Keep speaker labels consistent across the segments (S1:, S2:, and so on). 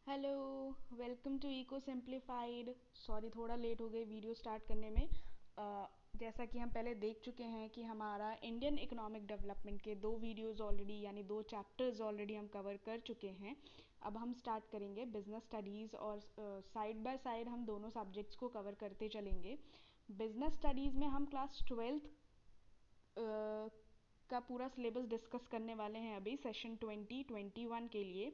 S1: Hello, welcome to eco simplified. Sorry थोड़ा late हो गई वीडियो स्टार्ट करने में। जैसा कि हम पहले देख चुके हैं कि हमारा इंडियन इकोनॉमिक डेवलपमेंट के दो वीडियोस ऑलरेडी यानी दो चैप्टर्स ऑलरेडी हम कवर कर चुके हैं। अब हम स्टार्ट करेंगे बिजनेस स्टडीज़ और साइड बाय साइड हम दोनों सब्जेक्ट्स को कवर करते चलेंगे। बिजनेस स्टडीज़ में हम क्लास ट्वेल्थ का पूरा सिलेबस डिस्कस करने वाले हैं अभी सेशन 2021 के लिए।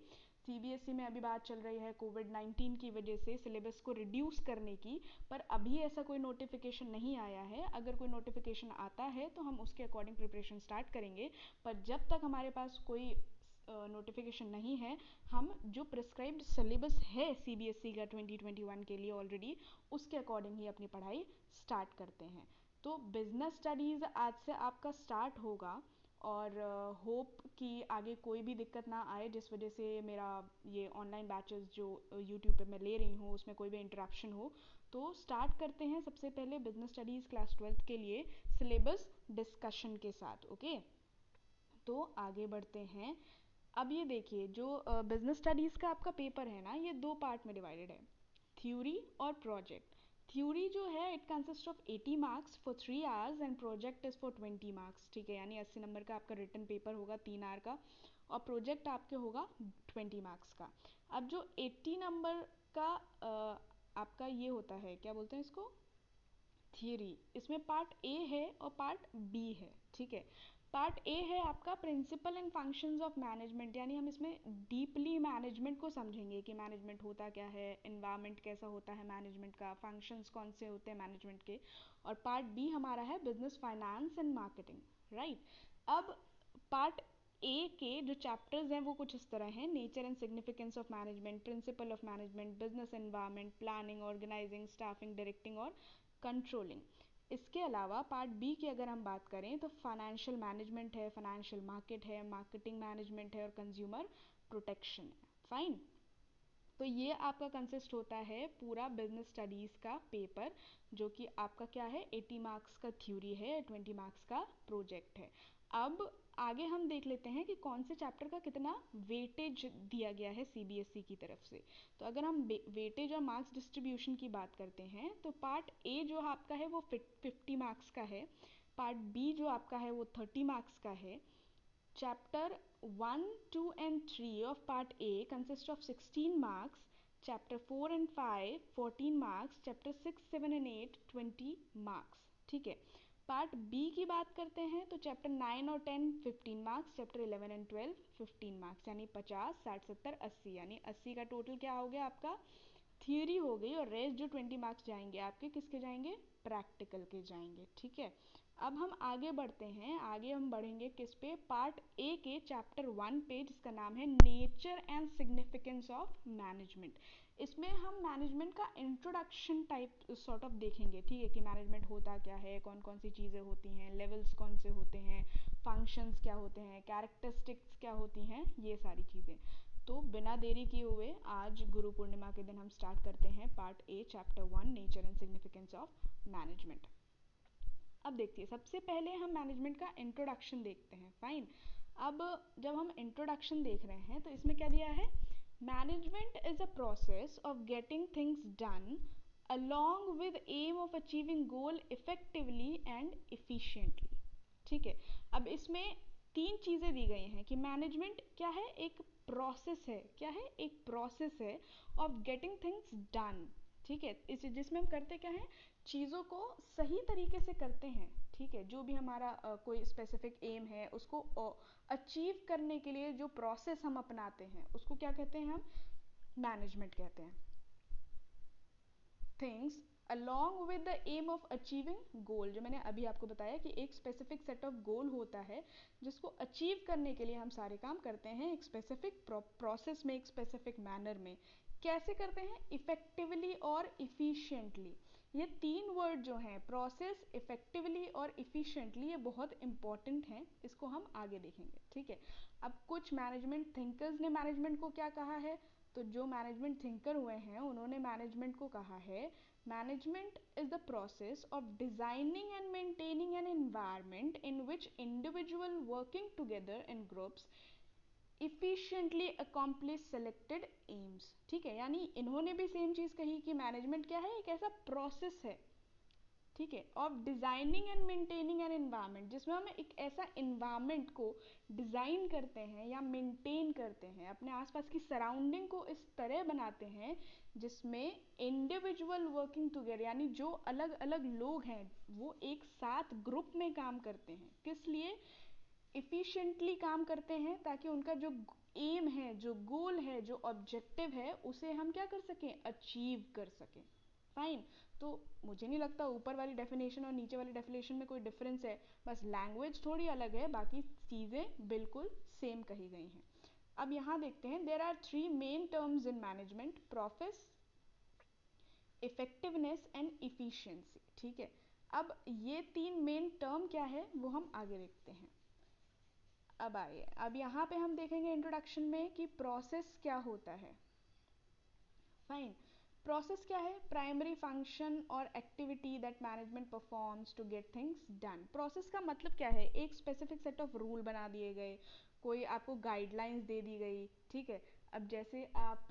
S1: सीबीएसई में अभी बात चल रही है कोविड-19 की वजह से सिलेबस को रिड्यूस करने की, पर अभी ऐसा कोई नोटिफिकेशन नहीं आया है। अगर कोई नोटिफिकेशन आता है तो हम उसके अकॉर्डिंग प्रिपरेशन स्टार्ट करेंगे, पर जब तक हमारे पास कोई नोटिफिकेशन नहीं है, हम जो प्रिस्क्राइब्ड सिलेबस है सीबीएसई का 2021 के लिए ऑलरेडी, उसके अकॉर्डिंग ही अपनी पढ़ाई स्टार्ट करते हैं। तो बिजनेस स्टडीज़ आज से आपका स्टार्ट होगा और होप कि आगे कोई भी दिक्कत ना आए जिस वजह से मेरा ये ऑनलाइन बैचेस जो यूट्यूब पे मैं ले रही हूँ उसमें कोई भी इंटरप्शन हो। तो स्टार्ट करते हैं सबसे पहले बिजनेस स्टडीज़ क्लास ट्वेल्थ के लिए सिलेबस डिस्कशन के साथ। ओके, तो आगे बढ़ते हैं। अब ये देखिए, जो बिजनेस स्टडीज़ का आपका पेपर है ना, ये दो पार्ट में डिवाइडेड है, थ्योरी और प्रोजेक्ट। थ्योरी जो है it consist of 80 marks for 3 hours and project is for 20 marks. ठीक है, यानी 80 नंबर का आपका रिटन पेपर होगा 3 आवर का, और प्रोजेक्ट आपके होगा 20 मार्क्स का। अब जो 80 नंबर का आपका ये होता है, क्या बोलते हैं इसको, थियरी, इसमें पार्ट ए है और पार्ट बी है। ठीक है, पार्ट ए है आपका principle and functions of management, यानी हम इसमें डीपली मैनेजमेंट को समझेंगे कि मैनेजमेंट होता क्या है, इन्वायरमेंट कैसा होता है मैनेजमेंट का, फंक्शंस कौन से होते हैं मैनेजमेंट के। और पार्ट बी हमारा है business finance and marketing. Right, अब पार्ट ए के जो चैप्टर्स हैं वो कुछ इस तरह हैं: nature and significance of management, principle of management, business environment, planning, organising, staffing, directing और कंट्रोलिंग। इसके अलावा पार्ट बी की अगर हम बात करें तो फाइनेंशियल मैनेजमेंट है, फाइनेंशियल मार्केट है, मार्केटिंग मैनेजमेंट है और कंज्यूमर प्रोटेक्शन है। फाइन, तो ये आपका कंसिस्ट होता है पूरा बिजनेस स्टडीज़ का पेपर, जो कि आपका क्या है, 80 मार्क्स का थ्योरी है, 20 मार्क्स का प्रोजेक्ट है। अब आगे हम देख लेते हैं कि कौन से चैप्टर का कितना वेटेज दिया गया है सीबीएसई की तरफ से। तो अगर हम वेटेज और मार्क्स डिस्ट्रीब्यूशन की बात करते हैं तो पार्ट ए जो आपका है वो 50 मार्क्स का है, पार्ट बी जो आपका है वो 30 मार्क्स का है। Chapter 1, 2 and 3 of Part A consist of 16 marks, Chapter 4 and 5 14 marks, Chapter 6, 7 and 8 20 marks. ठीक है, पार्ट बी की बात करते हैं तो चैप्टर 9 और 10 15 मार्क्स, चैप्टर 11 एंड 12 15 मार्क्स, यानी 50 60 70 80, यानी 80 का टोटल क्या हो गया आपका, थियरी हो गई। और रेस्ट जो 20 मार्क्स जाएंगे आपके किसके जाएंगे, प्रैक्टिकल के जाएंगे। ठीक है, अब हम आगे बढ़ते हैं। आगे हम बढ़ेंगे किस पे, पार्ट ए के चैप्टर 1 पे, जिसका नाम है nature and significance of management. इसमें हम मैनेजमेंट का इंट्रोडक्शन टाइप सॉर्ट ऑफ देखेंगे। ठीक है, कि मैनेजमेंट होता क्या है, कौन कौन सी चीज़ें होती हैं, लेवल्स कौन से होते हैं, फंक्शंस क्या होते हैं, कैरेक्टरिस्टिक्स क्या होती हैं, ये सारी चीज़ें। तो बिना देरी किए हुए आज गुरु पूर्णिमा के दिन हम स्टार्ट करते हैं part A chapter 1 nature and significance of management. अब देखिए, सबसे पहले हम मैनेजमेंट का इंट्रोडक्शन देखते हैं। फाइन, अब जब हम इंट्रोडक्शन देख रहे हैं तो इसमें क्या दिया है, management is a process of getting things done along with aim of achieving goal effectively and efficiently। ठीक है, अब इसमें तीन चीज़ें दी गई हैं कि मैनेजमेंट क्या है, एक प्रोसेस है, क्या है, एक प्रोसेस है ऑफ गेटिंग थिंग्स डन। ठीक है, इस जिसमें हम करते क्या है, चीज़ों को सही तरीके से करते हैं। ठीक है, जो भी हमारा कोई स्पेसिफिक एम है उसको अचीव करने के लिए जो प्रोसेस हम अपनाते हैं उसको क्या कहते हैं, हम मैनेजमेंट कहते हैं। Things along with the aim of achieving goal, जो मैंने अभी आपको बताया कि एक स्पेसिफिक सेट ऑफ गोल होता है जिसको अचीव करने के लिए हम सारे काम करते हैं एक स्पेसिफिक प्रोसेस में, एक स्पेसिफिक मैनर में। कैसे करते हैं, इफेक्टिवली और इफिशिएंटली। ये तीन वर्ड जो हैं, प्रोसेस, इफेक्टिवली और इफिशिएंटली, ये बहुत इंपॉर्टेंट हैं, इसको हम आगे देखेंगे। ठीक है, अब कुछ मैनेजमेंट थिंकर्स ने मैनेजमेंट को क्या कहा है, तो जो मैनेजमेंट थिंकर हुए हैं उन्होंने मैनेजमेंट को कहा है, management is the process of designing and maintaining an environment in which individual working together in groups efficiently accomplish selected aims। ठीक है, यानी इन्होंने भी सेम चीज कही कि मैनेजमेंट क्या है, एक ऐसा प्रोसेस है, ठीक है, of designing and maintaining an environment, जिसमें हम एक ऐसा एनवायरनमेंट को डिजाइन करते हैं या मेंटेन करते हैं, अपने आसपास की सराउंडिंग को इस तरह बनाते हैं जिसमें इंडिविजुअल वर्किंग टुगेदर, यानी जो अलग अलग लोग हैं वो एक साथ ग्रुप में काम करते हैं। किस लिए? इफिशिएंटली काम करते हैं, ताकि उनका जो एम है, जो गोल है, जो ऑब्जेक्टिव है, उसे हम क्या कर सकें, अचीव कर सकें। फाइन। तो मुझे नहीं लगता ऊपर वाली डेफिनेशन और नीचे वाली डेफिनेशन में कोई डिफरेंस है, बस लैंग्वेज थोड़ी अलग है, बाकी चीज़ें बिल्कुल सेम कही गई हैं। अब यहाँ देखते हैं, there are 3 main terms in management: process, effectiveness and efficiency. ठीक है, अब ये 3 मेन टर्म क्या है वो हम आगे देखते हैं। अब आइए, अब यहाँ पे हम देखेंगे इंट्रोडक्शन में कि प्रोसेस क्या होता है। फाइन। प्रोसेस क्या है? प्राइमरी फंक्शन और activity that management performs to get things done. Process का मतलब क्या है? एक स्पेसिफिक सेट ऑफ रूल बना दिए गए, कोई आपको गाइडलाइंस दे दी गई, ठीक है। अब जैसे आप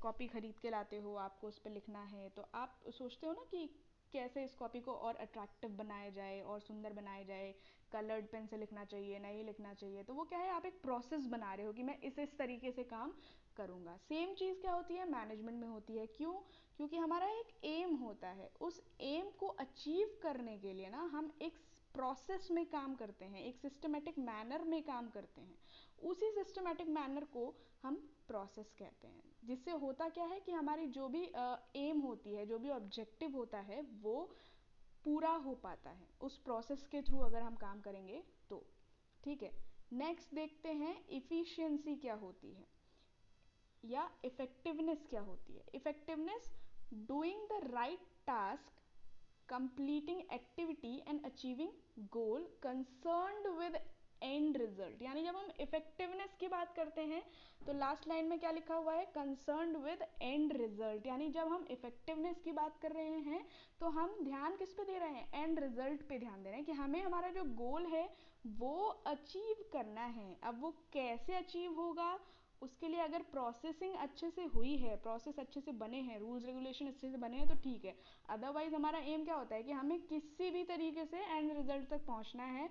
S1: कॉपी खरीद के लाते हो, आपको उस पर लिखना है, तो आप सोचते हो ना कि कैसे इस कॉपी को और अट्रैक्टिव बनाया जाए और सुंदर बनाया जाए, कलर्ड पेन से लिखना चाहिए, नहीं लिखना चाहिए। तो वो क्या है, आप एक प्रोसेस बना रहे हो कि मैं इस तरीके से काम करूँगा। सेम चीज़ क्या होती है, मैनेजमेंट में होती है। क्यों? क्योंकि हमारा एक एम होता है, उस एम को अचीव करने के लिए ना हम एक प्रोसेस में काम करते हैं, एक सिस्टमेटिक मैनर में काम करते हैं। उसी सिस्टमेटिक मैनर को हम प्रोसेस कहते हैं, जिससे होता क्या है कि हमारी जो भी एम होती है, जो भी ऑब्जेक्टिव होता है, वो पूरा हो पाता है उस प्रोसेस के थ्रू अगर हम काम करेंगे तो। ठीक है, नेक्स्ट देखते हैं इफिशिएंसी क्या होती है या इफेक्टिवनेस क्या होती है। Effectiveness: doing the right task, completing activity and achieving goal concerned with and result. यानी जब हम इफेक्टिवनेस की बात करते हैं तो लास्ट लाइन में क्या लिखा हुआ है, कंसर्न्ड विद एंड रिजल्ट। यानी जब हम इफेक्टिवनेस की बात कर रहे हैं तो हम ध्यान किस पे दे रहे हैं, एंड रिजल्ट पे ध्यान दे रहे हैं कि हमें हमारा जो गोल है वो अचीव करना है। अब वो कैसे अचीव होगा, उसके लिए अगर प्रोसेसिंग अच्छे से हुई है, प्रोसेस अच्छे से बने हैं, रूल्स रेगुलेशन अच्छे से बने हैं तो ठीक है। अदरवाइज हमारा एम क्या होता है कि हमें किसी भी तरीके से एंड रिजल्ट तक पहुंचना है,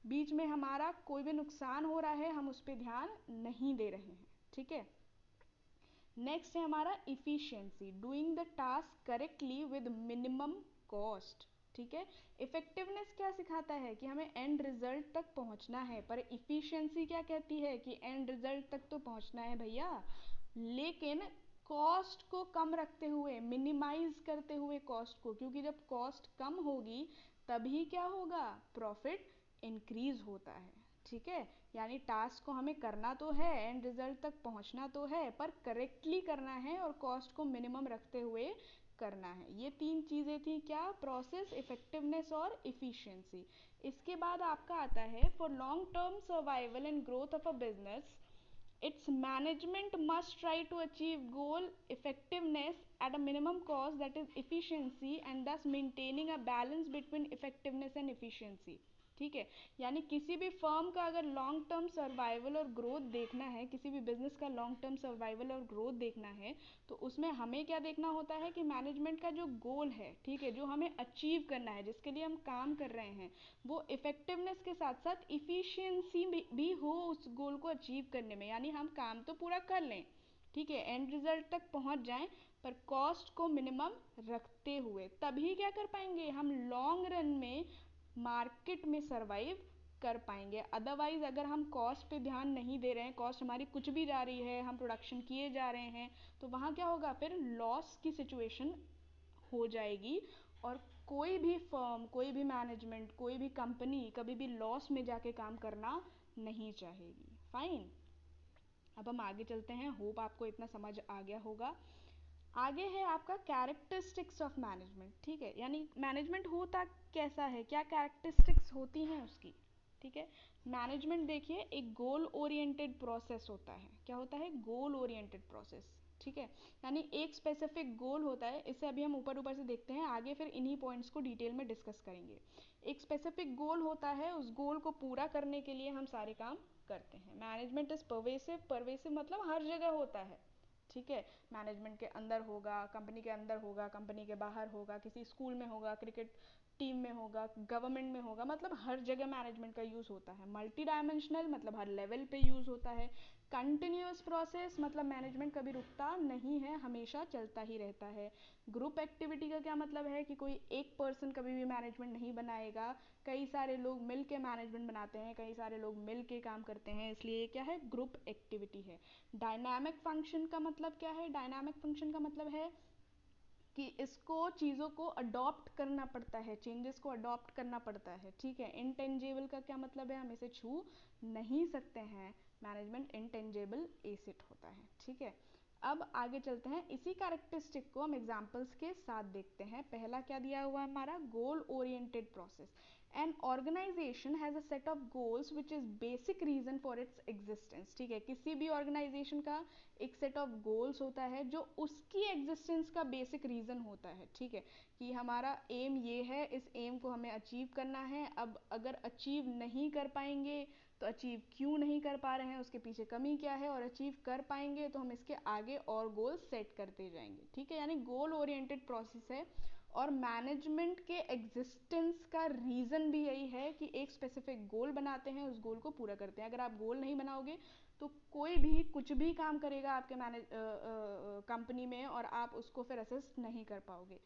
S1: बीच में हमारा कोई भी नुकसान हो रहा है हम उस पर ध्यान नहीं दे रहे हैं। ठीक है, नेक्स्ट है हमारा efficiency: doing the task correctly with minimum cost. ठीक है, इफेक्टिवनेस क्या सिखाता है कि हमें एंड रिजल्ट तक पहुंचना है, पर इफिशिएंसी क्या कहती है कि एंड रिजल्ट तक तो पहुंचना है भैया, लेकिन कॉस्ट को कम रखते हुए, मिनिमाइज करते हुए कॉस्ट को, क्योंकि जब कॉस्ट कम होगी तभी क्या होगा, प्रॉफिट इंक्रीज होता है। ठीक है, यानी टास्क को हमें करना तो है, एंड रिजल्ट तक पहुंचना तो है, पर करेक्टली करना है और कॉस्ट को मिनिमम रखते हुए करना है। ये 3 चीज़ें थी क्या, प्रोसेस, इफेक्टिवनेस और इफिशिएंसी। इसके बाद आपका आता है, for long term survival and growth of a business, its management must try to achieve goal effectiveness at a minimum cost, that is efficiency, and thus maintaining a balance between effectiveness and efficiency। ठीक है, यानी किसी भी firm का अगर long term survival और growth देखना है, किसी भी बिजनेस का लॉन्ग टर्म सर्वाइवल और ग्रोथ देखना है, तो उसमें हमें क्या देखना होता है कि मैनेजमेंट का जो गोल है, ठीक है, जो हमें अचीव करना है, जिसके लिए हम काम कर रहे हैं, वो इफेक्टिवनेस के साथ साथ इफिशियंसी भी हो उस गोल को अचीव करने में। यानी हम काम तो पूरा कर लें, ठीक है, एंड रिजल्ट तक पहुंच जाएं, पर कॉस्ट को मिनिमम रखते हुए, तभी क्या कर पाएंगे हम, लॉन्ग रन में मार्केट में सरवाइव कर पाएंगे। अदरवाइज अगर हम कॉस्ट पे ध्यान नहीं दे रहे हैं, कॉस्ट हमारी कुछ भी जा रही है, हम प्रोडक्शन किए जा रहे हैं, तो वहाँ क्या होगा, फिर लॉस की सिचुएशन हो जाएगी। और कोई भी फर्म, कोई भी मैनेजमेंट, कोई भी कंपनी कभी भी लॉस में जाके काम करना नहीं चाहेगी। फाइन, अब हम आगे चलते हैं, होप आपको इतना समझ आ गया होगा। आगे है आपका कैरेक्टरिस्टिक्स ऑफ मैनेजमेंट। ठीक है, यानी मैनेजमेंट होता कैसा है, क्या कैरेक्टरिस्टिक्स होती हैं उसकी। ठीक है, मैनेजमेंट देखिए एक गोल ओरिएंटेड प्रोसेस होता है। क्या होता है, गोल ओरिएंटेड प्रोसेस। ठीक है, यानी एक स्पेसिफिक गोल होता है, इसे अभी हम ऊपर ऊपर से देखते हैं, आगे फिर इन्हीं पॉइंट्स को डिटेल में डिस्कस करेंगे। एक स्पेसिफिक गोल होता है, उस गोल को पूरा करने के लिए हम सारे काम करते हैं। मैनेजमेंट इज परवेसिव, परवेसिव मतलब हर जगह होता है, ठीक है। मैनेजमेंट के अंदर होगा, कंपनी के अंदर होगा, कंपनी के बाहर होगा, किसी स्कूल में होगा, क्रिकेट टीम में होगा, गवर्नमेंट में होगा, मतलब हर जगह मैनेजमेंट का यूज़ होता है। मल्टी डायमेंशनल मतलब हर लेवल पे यूज़ होता है। कंटिन्यूअस प्रोसेस मतलब मैनेजमेंट कभी रुकता नहीं है, हमेशा चलता ही रहता है। ग्रुप एक्टिविटी का क्या मतलब है कि कोई एक पर्सन कभी भी मैनेजमेंट नहीं बनाएगा, कई सारे लोग मिल के मैनेजमेंट बनाते हैं, कई सारे लोग मिल के काम करते हैं, इसलिए क्या है, ग्रुप एक्टिविटी है। डायनामिक फंक्शन का मतलब क्या है? डायनामिक फंक्शन का मतलब है कि इसको चीज़ों को अडॉप्ट करना पड़ता है, चेंजेस को अडॉप्ट करना पड़ता है, ठीक है। इनटेंजिबल का क्या मतलब है? हम इसे छू नहीं सकते हैं, मैनेजमेंट इनटेंजिबल एसेट होता है, ठीक है। अब आगे चलते हैं, इसी कैरेक्टरिस्टिक को हम एग्जांपल्स के साथ देखते हैं। पहला क्या दिया हुआ है हमारा? Goal oriented process. An organisation has a set of goals which is basic reason for its existence, ठीक है। किसी भी ऑर्गेनाइजेशन का एक सेट ऑफ गोल्स होता है जो उसकी एग्जिस्टेंस का बेसिक रीज़न होता है, ठीक है, कि हमारा एम ये है, इस एम को हमें अचीव करना है। अब अगर अचीव नहीं कर पाएंगे तो अचीव क्यों नहीं कर पा रहे हैं, उसके पीछे कमी क्या है, और अचीव कर पाएंगे तो हम इसके आगे और गोल सेट करते जाएंगे, ठीक है। यानी गोल ओरिएंटेड प्रोसेस है। और मैनेजमेंट के एग्जिस्टेंस का रीज़न भी यही है कि एक स्पेसिफिक गोल बनाते हैं, उस गोल को पूरा करते हैं। अगर आप गोल नहीं बनाओगे तो कोई भी कुछ भी काम करेगा आपके कंपनी में और आप उसको फिर असिस्ट नहीं कर पाओगे,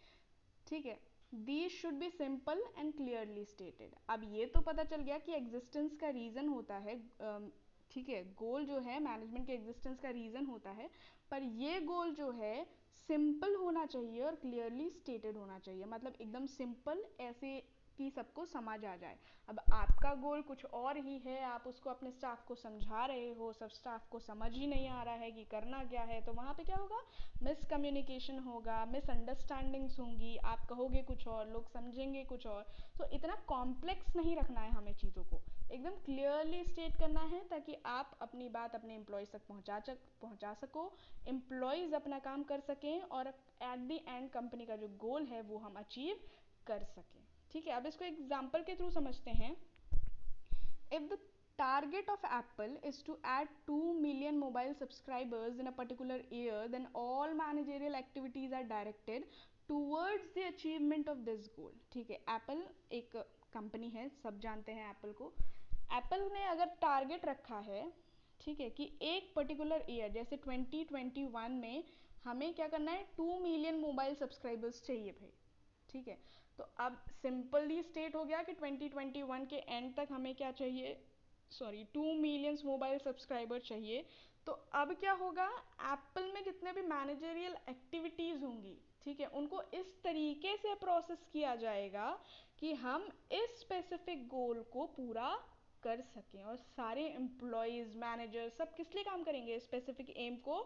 S1: ठीक है। These should be simple and clearly stated. अब ये तो पता चल गया कि एग्जिस्टेंस का रीज़न होता है, ठीक है, गोल जो है मैनेजमेंट के एग्जिस्टेंस का रीज़न होता है, पर ये गोल जो है सिंपल होना चाहिए और क्लियरली स्टेटेड होना चाहिए, मतलब एकदम सिंपल, ऐसे कि सबको समझ आ जाए। अब आपका गोल कुछ और ही है, आप उसको अपने स्टाफ को समझा रहे हो, सब स्टाफ को समझ ही नहीं आ रहा है कि करना क्या है, तो वहाँ पे क्या होगा? मिसकम्युनिकेशन होगा, मिसअंडरस्टैंडिंग्स होंगी, आप कहोगे कुछ और, लोग समझेंगे कुछ और। तो इतना कॉम्प्लेक्स नहीं रखना है हमें चीज़ों को, एकदम क्लियरली स्टेट करना है ताकि आप अपनी बात अपने एम्प्लॉयज़ तक पहुँचा सको, एम्प्लॉयज़ अपना काम कर सकें और एट द एंड कंपनी का जो गोल है वो हम अचीव कर सकें, ठीक है। अब इसको एग्जाम्पल के थ्रू समझते हैं। If the target of Apple is to add 2 million mobile subscribers in a particular year, then all managerial activities are directed towards the achievement of this goal, ठीक है। Apple एक कंपनी है, सब जानते हैं एप्पल को। एप्पल ने अगर टारगेट रखा है, ठीक है, कि एक पर्टिकुलर ईयर जैसे 2021 में हमें क्या करना है, 2 मिलियन मोबाइल सब्सक्राइबर्स चाहिए भाई, ठीक है। तो अब सिंपली स्टेट हो गया कि 2021 के एंड तक हमें क्या चाहिए, 2 मिलियंस मोबाइल सब्सक्राइबर चाहिए। तो अब क्या होगा, एप्पल में जितने भी मैनेजरियल एक्टिविटीज़ होंगी, ठीक है, उनको इस तरीके से प्रोसेस किया जाएगा कि हम इस स्पेसिफिक गोल को पूरा कर सकें, और सारे एम्प्लॉयज़, मैनेजर सब किस लिए काम करेंगे, स्पेसिफिक एम को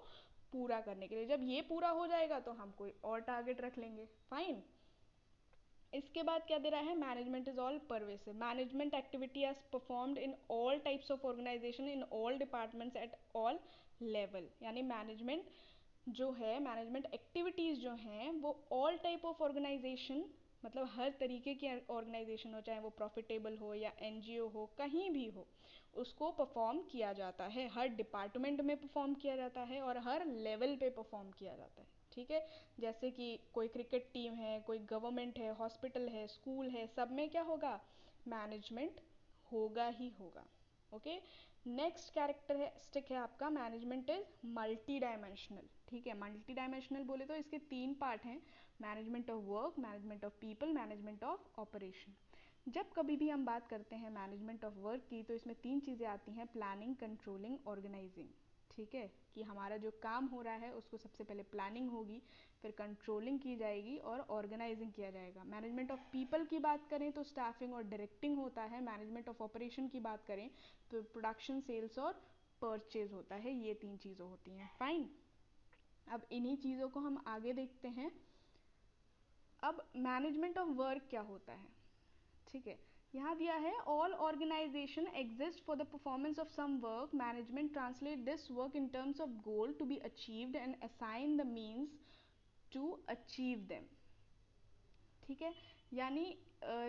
S1: पूरा करने के लिए। जब ये पूरा हो जाएगा तो हम कोई और टारगेट रख लेंगे, फाइन। इसके बाद क्या दे रहा है, management is all pervasive, management activity as performed in all types of organisation in all departments at all level. यानी मैनेजमेंट जो है, मैनेजमेंट एक्टिविटीज़ जो हैं वो ऑल टाइप ऑफ ऑर्गेनाइजेशन, मतलब हर तरीके की ऑर्गेनाइजेशन हो, चाहे वो प्रॉफिटेबल हो या एनजीओ हो, कहीं भी हो, उसको परफॉर्म किया जाता है, हर डिपार्टमेंट में परफॉर्म किया जाता है और हर लेवल पे परफॉर्म किया जाता है, ठीक है। जैसे कि कोई क्रिकेट टीम है, कोई गवर्नमेंट है, हॉस्पिटल है, स्कूल है, सब में क्या होगा, मैनेजमेंट होगा ही होगा, ओके। नेक्स्ट कैरेक्टरिस्टिक है आपका, मैनेजमेंट इज मल्टी डायमेंशनल, ठीक है। मल्टी डायमेंशनल बोले तो इसके 3 पार्ट हैं, management of work, management of people, management of operation. जब कभी भी हम बात करते हैं मैनेजमेंट ऑफ वर्क की तो इसमें 3 चीज़ें आती हैं, प्लानिंग, कंट्रोलिंग, ऑर्गेनाइजिंग, ठीक है, कि हमारा जो काम हो रहा है उसको सबसे पहले प्लानिंग होगी, फिर कंट्रोलिंग की जाएगी और ऑर्गेनाइजिंग किया जाएगा। मैनेजमेंट ऑफ पीपल की बात करें तो स्टाफिंग और डायरेक्टिंग होता है। मैनेजमेंट ऑफ ऑपरेशन की बात करें तो प्रोडक्शन, सेल्स और परचेज होता है। ये 3 चीज़ें होती हैं, फाइन। अब इन्हीं चीज़ों को हम आगे देखते हैं। अब मैनेजमेंट ऑफ वर्क क्या होता है, ठीक है, यहाँ दिया है, all organisation exist for the performance of some work, management translate this work in terms of goal to be achieved and assign the means to achieve them, ठीक है। यानी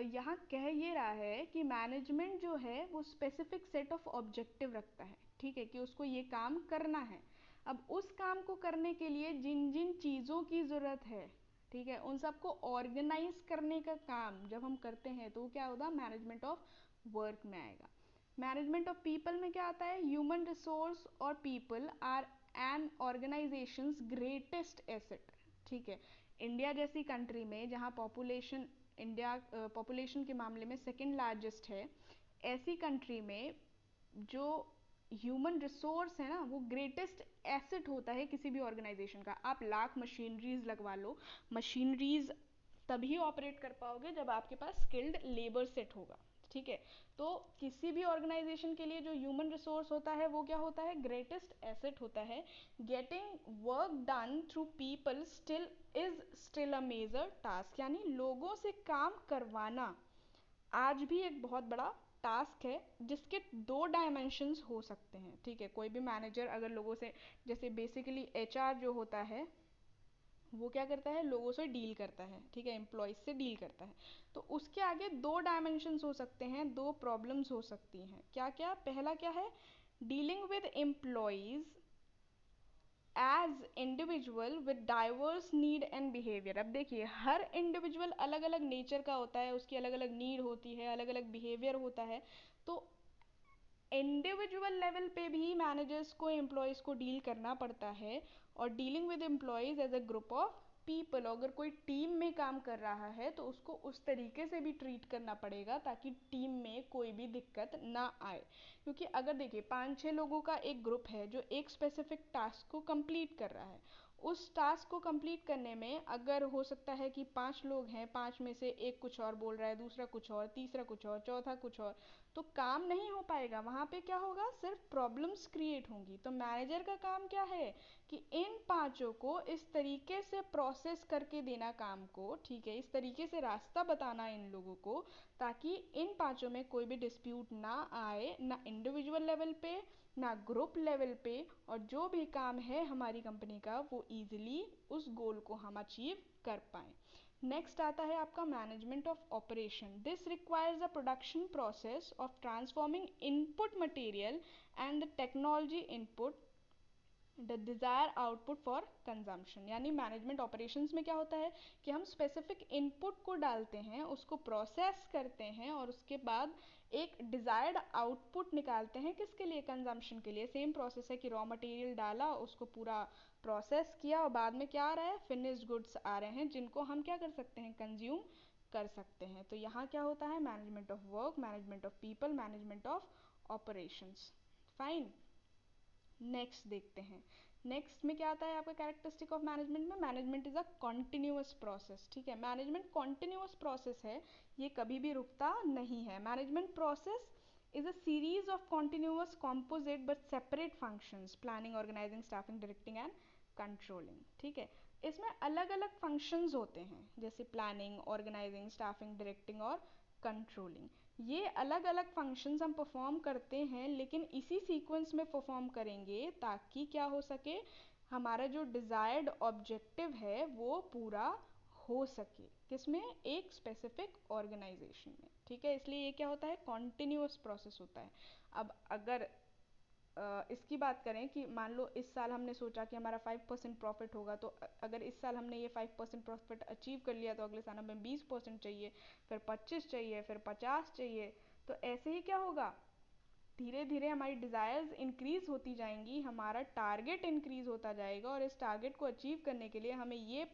S1: यहाँ कह ये रहा है कि मैनेजमेंट जो है वो स्पेसिफिक सेट ऑफ ऑब्जेक्टिव रखता है, ठीक है, कि उसको ये काम करना है। अब उस काम को करने के लिए जिन जिन चीज़ों की ज़रूरत है, ठीक है, उन सबको ऑर्गेनाइज करने का काम जब हम करते हैं तो क्या होगा, मैनेजमेंट ऑफ वर्क में आएगा। मैनेजमेंट ऑफ पीपल में क्या आता है, ह्यूमन रिसोर्स और people are an organisation's greatest asset, ठीक है। इंडिया जैसी कंट्री में जहाँ पॉपुलेशन, इंडिया पॉपुलेशन के मामले में सेकंड लार्जेस्ट है, ऐसी कंट्री में जो ह्यूमन रिसोर्स है ना वो ग्रेटेस्ट एसेट होता है किसी भी ऑर्गेनाइजेशन का। आप लाख मशीनरीज लगवा लो, मशीनरीज तभी ऑपरेट कर पाओगे जब आपके पास स्किल्ड लेबर सेट होगा, ठीक है। तो किसी भी ऑर्गेनाइजेशन के लिए जो ह्यूमन रिसोर्स होता है वो क्या होता है, ग्रेटेस्ट एसेट होता है। Getting work done through people still is still a major task, यानी लोगों से काम करवाना आज भी एक बहुत बड़ा टास्क है जिसके दो डायमेंशंस हो सकते हैं, ठीक है। कोई भी मैनेजर अगर लोगों से, जैसे बेसिकली एचआर जो होता है वो क्या करता है, लोगों से डील करता है, ठीक है, एम्प्लॉयज से डील करता है। तो उसके आगे दो डायमेंशंस हो सकते हैं, दो प्रॉब्लम्स हो सकती हैं। क्या क्या, पहला क्या है, dealing with employees as individual with diverse need and behaviour. अब देखिए हर इंडिविजुअल अलग अलग नेचर का होता है, उसकी अलग अलग नीड होती है, अलग अलग बिहेवियर होता है। तो इंडिविजुअल लेवल पे भी मैनेजर्स को एम्प्लॉयज़ को डील करना पड़ता है। और dealing with employees as a group of people, अगर कोई टीम में काम कर रहा है तो उसको उस तरीके से भी ट्रीट करना पड़ेगा ताकि टीम में कोई भी दिक्कत ना आए। क्योंकि अगर देखिए 5-6 लोगों का एक ग्रुप है जो एक स्पेसिफिक टास्क को कंप्लीट कर रहा है, उस टास्क को कंप्लीट करने में अगर हो सकता है कि 5 लोग हैं, 5 में से एक कुछ और बोल रहा है, दूसरा कुछ और, तीसरा कुछ और, चौथा कुछ और, तो काम नहीं हो पाएगा। वहाँ पे क्या होगा, सिर्फ प्रॉब्लम्स क्रिएट होंगी। तो मैनेजर का काम क्या है कि इन पांचों को इस तरीके से प्रोसेस करके देना काम को, ठीक है, इस तरीके से रास्ता बताना इन लोगों को ताकि इन पांचों में कोई भी डिस्प्यूट ना आए, ना इंडिविजुअल लेवल पे ना ग्रुप लेवल पे, और जो भी काम है हमारी कंपनी का वो इजीली उस गोल को हम अचीव कर पाएँ। नेक्स्ट आता है आपका management of operation. This requires a production process of transforming input material and the technology input the desire output for consumption. यानी मैनेजमेंट ऑपरेशंस में क्या होता है कि हम स्पेसिफिक इनपुट को डालते हैं, उसको प्रोसेस करते हैं और उसके बाद एक डिज़ायर्ड आउटपुट निकालते हैं, किसके लिए, कंजम्पशन के लिए। सेम प्रोसेस है कि रॉ मटेरियल डाला, उसको पूरा प्रोसेस किया और बाद में क्या आ रहा है, फिनिश्ड गुड्स आ रहे हैं जिनको हम क्या कर सकते हैं, कंज्यूम कर सकते हैं। तो यहाँ क्या होता है, management of work, management of people, management of operations. Fine, next देखते हैं। नेक्स्ट में क्या आता है आपका कैरेक्टरिस्टिक ऑफ मैनेजमेंट में, management is a continuous process, ठीक है। मैनेजमेंट कॉन्टिन्यूअस प्रोसेस है, ये कभी भी रुकता नहीं है। Management process is a series of continuous composite but separate functions, planning, organising, staffing, directing and controlling, ठीक है। इसमें अलग अलग फंक्शंस होते हैं, जैसे प्लानिंग, ऑर्गेनाइजिंग, स्टाफिंग, डायरेक्टिंग और कंट्रोलिंग। ये अलग अलग फंक्शंस हम परफॉर्म करते हैं, लेकिन इसी सीक्वेंस में परफॉर्म करेंगे ताकि क्या हो सके, हमारा जो डिज़ायर्ड ऑब्जेक्टिव है वो पूरा हो सके, किसमें, एक स्पेसिफिक ऑर्गेनाइजेशन में, ठीक है। इसलिए ये क्या होता है, कॉन्टिन्यूअस प्रोसेस होता है। अब अगर इसकी बात करें कि मान लो इस साल हमने सोचा कि हमारा 5% प्रॉफिट होगा, तो अगर इस साल हमने ये 5% प्रॉफिट अचीव कर लिया तो अगले साल हमें 20% चाहिए, फिर 25 चाहिए, फिर 50 चाहिए। तो ऐसे ही क्या होगा, धीरे धीरे हमारी डिज़ायर्स इंक्रीज़ होती जाएंगी, हमारा टारगेट इंक्रीज़ होता जाएगा और इस टारगेट को अचीव करने के लिए हमें ये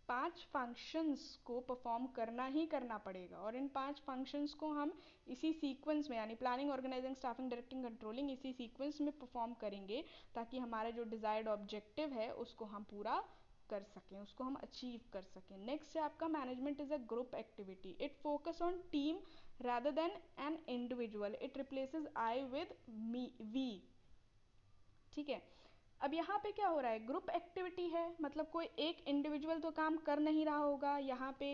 S1: 5 फंक्शंस को परफॉर्म करना ही करना पड़ेगा। और इन 5 फंक्शंस को हम इसी सीक्वेंस में, यानी planning, organising, staffing, directing, controlling, इसी सीक्वेंस में परफॉर्म करेंगे ताकि हमारा जो डिज़ायर्ड ऑब्जेक्टिव है उसको हम पूरा कर सकें, उसको हम अचीव कर सकें। नेक्स्ट है आपका management is a group activity, it focus on team rather than an individual, it replaces I with me, we, ठीक है। अब यहाँ पे क्या हो रहा है, ग्रुप एक्टिविटी है, मतलब कोई एक इंडिविजुअल तो काम कर नहीं रहा होगा, यहाँ पे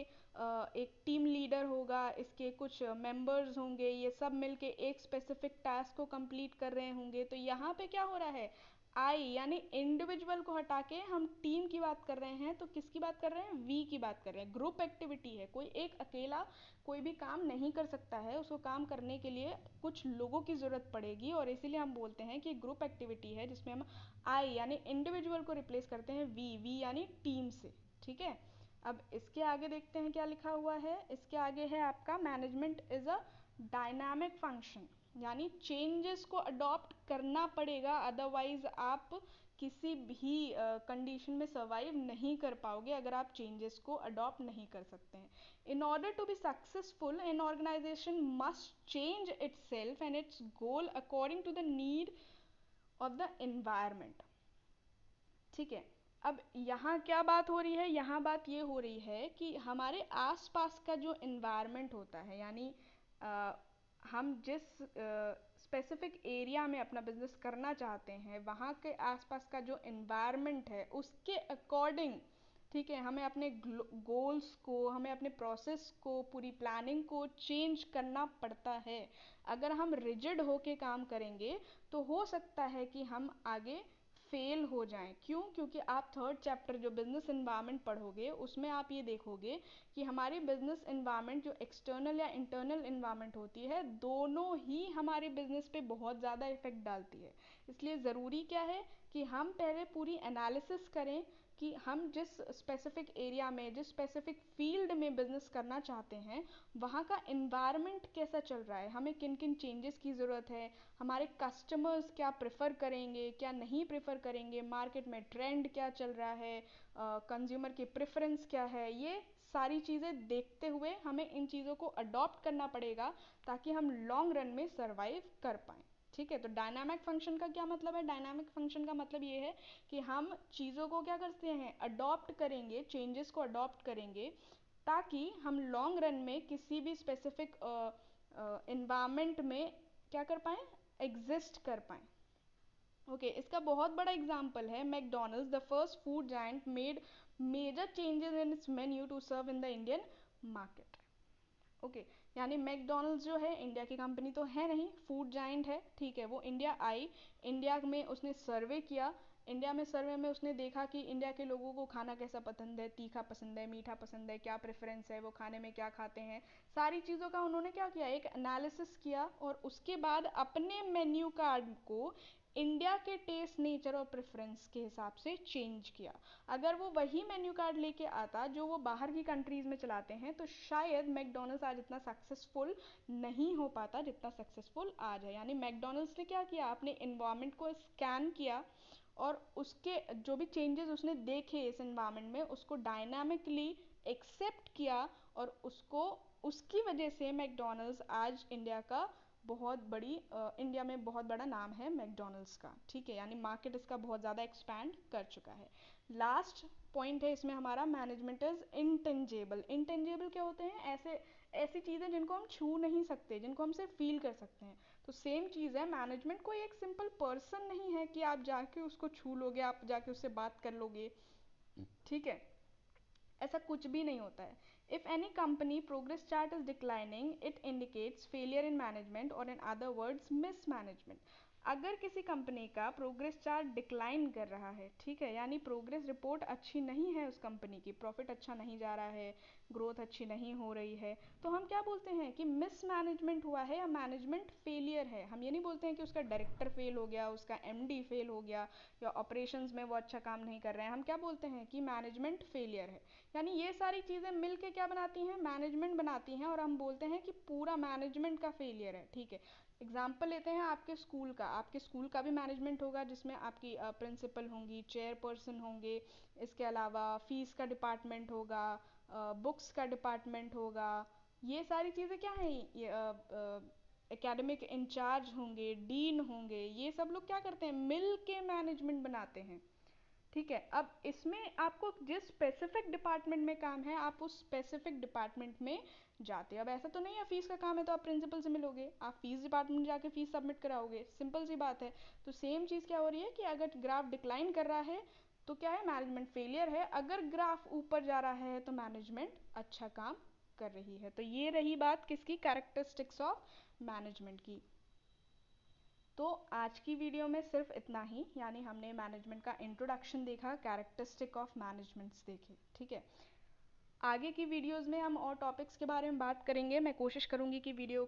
S1: एक टीम लीडर होगा, इसके कुछ मेंबर्स होंगे, ये सब मिलके एक स्पेसिफिक टास्क को कंप्लीट कर रहे होंगे। तो यहाँ पे क्या हो रहा है, आई यानी इंडिविजुअल को हटा के हम टीम की बात कर रहे हैं, तो किसकी बात कर रहे हैं, वी की बात कर रहे हैं। ग्रुप एक्टिविटी है, कोई एक अकेला कोई भी काम नहीं कर सकता है, उसको काम करने के लिए कुछ लोगों की ज़रूरत पड़ेगी, और इसीलिए हम बोलते हैं कि ग्रुप एक्टिविटी है जिसमें हम आई यानी इंडिविजुअल को रिप्लेस करते हैं वी यानी टीम से। ठीक है, अब इसके आगे देखते हैं क्या लिखा हुआ है। इसके आगे है आपका management is a dynamic function, यानी चेंजेस को अडॉप्ट करना पड़ेगा, अदरवाइज आप किसी भी कंडीशन में सर्वाइव नहीं कर पाओगे अगर आप चेंजेस को अडॉप्ट नहीं कर सकते हैं। In order to be successful an organisation must change itself and its goal according to the need of the environment. ठीक है, अब यहाँ क्या बात हो रही है, यहाँ बात ये हो रही है कि हमारे आसपास का जो इन्वायरमेंट होता है, यानी हम जिस स्पेसिफिक एरिया में अपना बिजनेस करना चाहते हैं वहाँ के आसपास का जो इन्वायरमेंट है उसके अकॉर्डिंग, ठीक है, हमें अपने गोल्स को, हमें अपने प्रोसेस को, पूरी प्लानिंग को चेंज करना पड़ता है। अगर हम रिजिड होके काम करेंगे तो हो सकता है कि हम आगे फेल हो जाएं। क्यों? क्योंकि आप थर्ड चैप्टर जो बिजनेस इन्वायरमेंट पढ़ोगे उसमें आप ये देखोगे कि हमारी बिजनेस इन्वायरमेंट जो एक्सटर्नल या इंटरनल इन्वायरमेंट होती है दोनों ही हमारे बिजनेस पे बहुत ज़्यादा इफेक्ट डालती है। इसलिए ज़रूरी क्या है कि हम पहले पूरी एनालिसिस करें कि हम जिस स्पेसिफिक एरिया में, जिस स्पेसिफिक फील्ड में बिजनेस करना चाहते हैं वहाँ का इन्वायरमेंट कैसा चल रहा है, हमें किन किन चेंजेस की ज़रूरत है, हमारे कस्टमर्स क्या प्रेफर करेंगे, क्या नहीं प्रेफर करेंगे, मार्केट में ट्रेंड क्या चल रहा है, कंज्यूमर की प्रेफरेंस क्या है, ये सारी चीज़ें देखते हुए हमें इन चीज़ों को अडॉप्ट करना पड़ेगा ताकि हम लॉन्ग रन में सर्वाइव कर पाएँ। ठीक है, तो डायनामिक फंक्शन का क्या मतलब है? डायनामिक फंक्शन का मतलब ये है कि हम चीज़ों को क्या करते हैं, अडॉप्ट करेंगे, चेंजेस को अडॉप्ट करेंगे ताकि हम लॉन्ग रन में किसी भी स्पेसिफिक इन्वायरमेंट में क्या कर पाएँ, एग्जिस्ट कर पाएँ। ओके, इसका बहुत बड़ा एग्जाम्पल है McDonald's, the fast food giant made major changes in its menu to serve in the Indian market. Okay, यानी मैकडोनल्ड्स जो है इंडिया की कंपनी तो है नहीं, फूड जाइंट है, ठीक है, वो इंडिया आई, इंडिया में उसने सर्वे किया, इंडिया में सर्वे में उसने देखा कि इंडिया के लोगों को खाना कैसा पसंद है, तीखा पसंद है, मीठा पसंद है, क्या प्रेफरेंस है, वो खाने में क्या खाते हैं, सारी चीज़ों का उन्होंने क्या किया, एक एनालिसिस किया, और उसके बाद अपने मेन्यू कार्ड को इंडिया के टेस्ट, नेचर और प्रेफरेंस के हिसाब से चेंज किया। अगर वो वही मेन्यू कार्ड लेके आता जो वो बाहर की कंट्रीज़ में चलाते हैं तो शायद मैकडोनल्ड्स आज इतना सक्सेसफुल नहीं हो पाता जितना सक्सेसफुल आज है। यानी मैकडोनल्ड्स ने क्या किया, अपने इन्वायरमेंट को स्कैन किया और उसके जो भी चेंजेस उसने देखे इस इन्वायरमेंट में उसको डायनामिकली एक्सेप्ट किया, और उसको उसकी वजह से मैकडोनल्ड्स आज इंडिया का बहुत बड़ी इंडिया में बहुत बड़ा नाम है मैकडोनल्ड्स का। ठीक है, यानी मार्केट इसका बहुत ज़्यादा एक्सपैंड कर चुका है। लास्ट पॉइंट है इसमें हमारा, मैनेजमेंट इज इंटेंजेबल। इंटेंजेबल क्या होते हैं? ऐसे ऐसी चीज़ें जिनको हम छू नहीं सकते, जिनको हम सिर्फ फील कर सकते हैं। तो सेम चीज़ है, मैनेजमेंट कोई एक सिंपल पर्सन नहीं है कि आप जाके उसको छू लोगे, आप जाके उससे बात कर लोगे। ठीक है, ऐसा कुछ भी नहीं होता है। If any company progress chart is declining it indicates failure in management, और in other words mismanagement. अगर किसी कंपनी का प्रोग्रेस चार्ट डिक्लाइन कर रहा है, ठीक है, यानी प्रोग्रेस रिपोर्ट अच्छी नहीं है उस कंपनी की, प्रॉफिट अच्छा नहीं जा रहा है, ग्रोथ अच्छी नहीं हो रही है, तो हम क्या बोलते हैं कि मिस मैनेजमेंट हुआ है या मैनेजमेंट फेलियर है। हम ये नहीं बोलते हैं कि उसका डायरेक्टर फेल हो गया, उसका एमडी फेल हो गया, या ऑपरेशंस में वो अच्छा काम नहीं कर रहे हैं। हम क्या बोलते हैं कि मैनेजमेंट फेलियर है। यानी ये सारी चीज़ें मिल के क्या बनाती हैं, मैनेजमेंट बनाती हैं, और हम बोलते हैं कि पूरा मैनेजमेंट का फेलियर है। ठीक है, एग्जाम्पल लेते हैं आपके स्कूल का। आपके स्कूल का भी मैनेजमेंट होगा जिसमें आपकी प्रिंसिपल होंगी, चेयरपर्सन होंगे, इसके अलावा फीस का डिपार्टमेंट होगा, बुक्स का डिपार्टमेंट होगा, ये सारी चीज़ें क्या हैं, ये एकेडमिक इंचार्ज होंगे, डीन होंगे, ये सब लोग क्या करते हैं, मिल के मैनेजमेंट बनाते हैं। ठीक है, अब इसमें आपको जिस स्पेसिफिक डिपार्टमेंट में काम है आप उस स्पेसिफिक डिपार्टमेंट में जाते हैं। अब ऐसा तो नहीं है फीस का काम है तो आप प्रिंसिपल से मिलोगे, आप फीस डिपार्टमेंट जाके फीस सबमिट कराओगे, सिंपल सी बात है। तो सेम चीज़ क्या हो रही है कि अगर ग्राफ डिक्लाइन कर रहा है तो क्या है, मैनेजमेंट फेलियर है, अगर ग्राफ ऊपर जा रहा है तो मैनेजमेंट अच्छा काम कर रही है। तो ये रही बात किसकी, कैरेक्टरिस्टिक्स ऑफ मैनेजमेंट की। तो आज की वीडियो में सिर्फ इतना ही, यानी हमने मैनेजमेंट का इंट्रोडक्शन देखा, कैरेक्टरिस्टिक ऑफ मैनेजमेंट्स देखे, ठीक है। आगे की वीडियोस में हम और टॉपिक्स के बारे में बात करेंगे। मैं कोशिश करूँगी कि वीडियो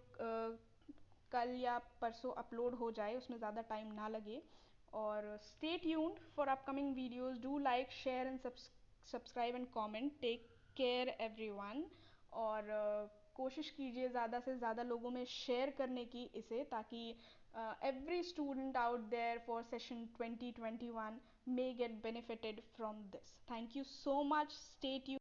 S1: कल या परसों अपलोड हो जाए, उसमें ज़्यादा टाइम ना लगे। और stay tuned for upcoming videos, do like, share and subscribe and comment. Take care everyone. और कोशिश कीजिए ज़्यादा से ज़्यादा लोगों में शेयर करने की इसे, ताकि every student out there for session 2021 may get benefited from this. Thank you so much. Stay tuned.